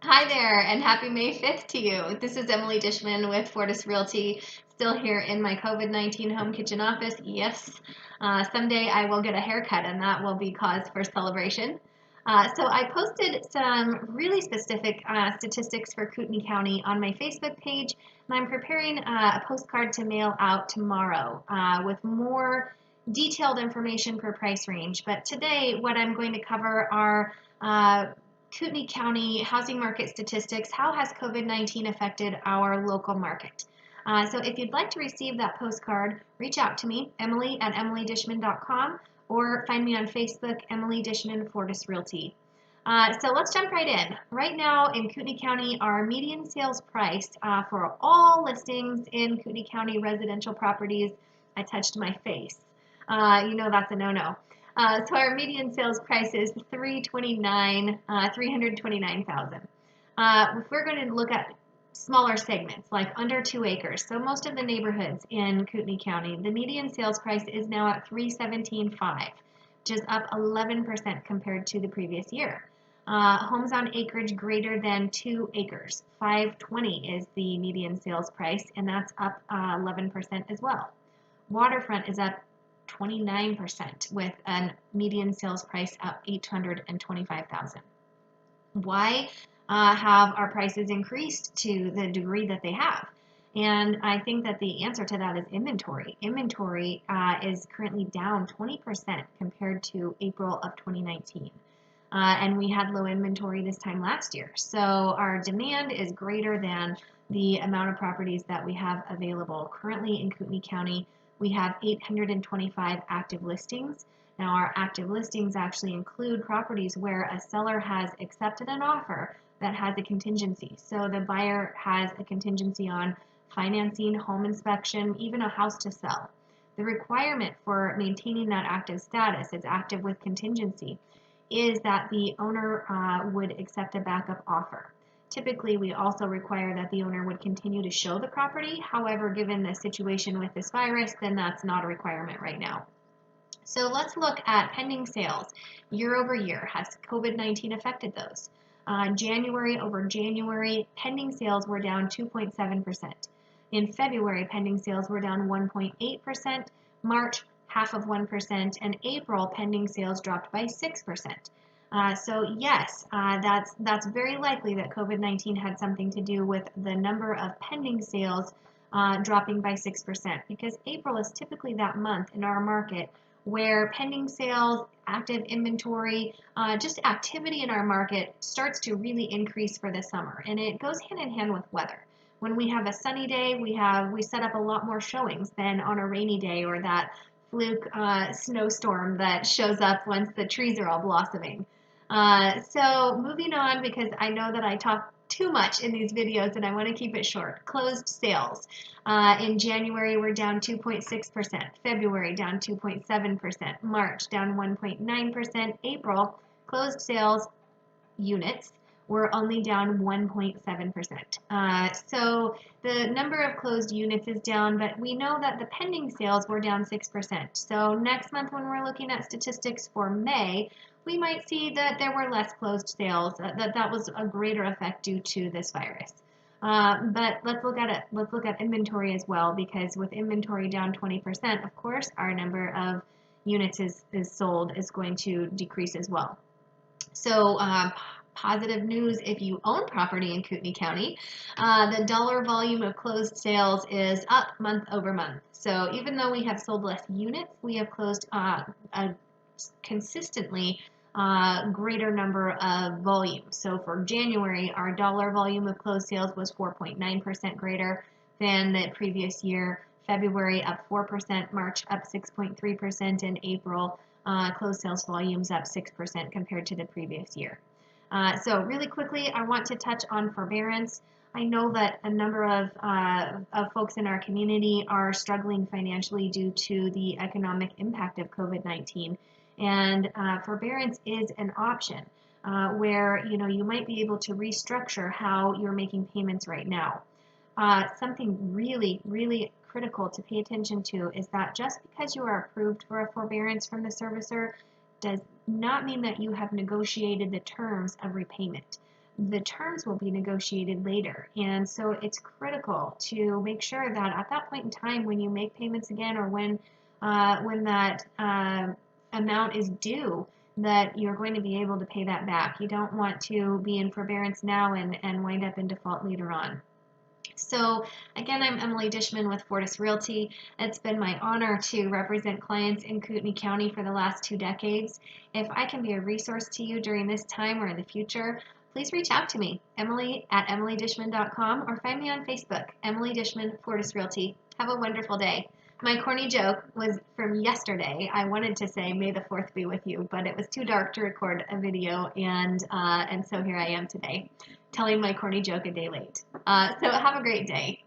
Hi there, and happy May 5th to you. This is Emily Dishman with Fortus Realty, still here in my COVID-19 home kitchen office. Yes, someday I will get a haircut, and that will be cause for celebration. So I posted some really specific statistics for Kootenai County on my Facebook page, and I'm preparing a postcard to mail out tomorrow with more detailed information per price range. But today, what I'm going to cover are Kootenai County housing market statistics. How has COVID-19 affected our local market? So if you'd like to receive that postcard, reach out to me, Emily at emilydishman.com, or find me on Facebook, Emily Dishman Fortus Realty. So let's jump right in. Right now in Kootenai County, our median sales price for all listings in Kootenai County residential properties, I touched my face. You know that's a no-no. So our median sales price is $329,000. If we're going to look at smaller segments, like under 2 acres, so most of the neighborhoods in Kootenai County, the median sales price is now at $317,500, which is up 11% compared to the previous year. Homes on acreage greater than 2 acres, $520 is the median sales price, and that's up 11% as well. Waterfront is up 29% with a median sales price up $825,000. Why have our prices increased to the degree that they have? And I think that the answer to that is inventory. Inventory is currently down 20% compared to April of 2019. And we had low inventory this time last year. So our demand is greater than the amount of properties that we have available. Currently in Kootenai County, we have 825 active listings. Now, our active listings actually include properties where a seller has accepted an offer that has a contingency. So the buyer has a contingency on financing, home inspection, even a house to sell. The requirement for maintaining that active status, it's active with contingency, is that the owner would accept a backup offer. Typically, we also require that the owner would continue to show the property. However, given the situation with this virus, then that's not a requirement right now. So let's look at pending sales year over year. Has COVID-19 affected those? January over January, pending sales were down 2.7%. In February, pending sales were down 1.8%. March, half of 1%, and April, pending sales dropped by 6%. So yes, that's very likely that COVID-19 had something to do with the number of pending sales dropping by 6%, because April is typically that month in our market where pending sales, active inventory, just activity in our market starts to really increase for the summer, and it goes hand in hand with weather. When we have a sunny day, we set up a lot more showings than on a rainy day or that fluke snowstorm that shows up once the trees are all blossoming. So moving on, because I know that I talk too much in these videos and I want to keep it short. Closed sales. In January, we're down 2.6%. February, down 2.7%. March, down 1.9%. April, closed sales units were only down 1.7%. So the number of closed units is down, but we know that the pending sales were down 6%. So next month when we're looking at statistics for May, we might see that there were less closed sales, that was a greater effect due to this virus. But let's look at it. Let's look at inventory as well, because with inventory down 20%, of course, our number of units is sold is going to decrease as well. So positive news if you own property in Kootenai County, the dollar volume of closed sales is up month over month. So even though we have sold less units, we have closed a consistently greater number of volume. So for January, our dollar volume of closed sales was 4.9% greater than the previous year. February up 4%, March up 6.3%, and April closed sales volumes up 6% compared to the previous year. So really quickly, I want to touch on forbearance. I know that a number of folks in our community are struggling financially due to the economic impact of COVID-19, and forbearance is an option where you might be able to restructure how you're making payments right now. Something really, really critical to pay attention to is that just because you are approved for a forbearance from the servicer does not mean that you have negotiated the terms of repayment. the terms will be negotiated later. And so it's critical to make sure that at that point in time, when you make payments again, or when that amount is due, that you're going to be able to pay that back. You don't want to be in forbearance now and wind up in default later on. So again, I'm Emily Dishman with Fortus Realty. It's been my honor to represent clients in Kootenai County for the last 2 decades. If I can be a resource to you during this time or in the future, please reach out to me, emily@emilydishman.com, or find me on Facebook, Emily Dishman, Fortus Realty. Have a wonderful day. My corny joke was from yesterday. I wanted to say, "May the 4th be with you," but it was too dark to record a video, and so here I am today, telling my corny joke a day late. So have a great day.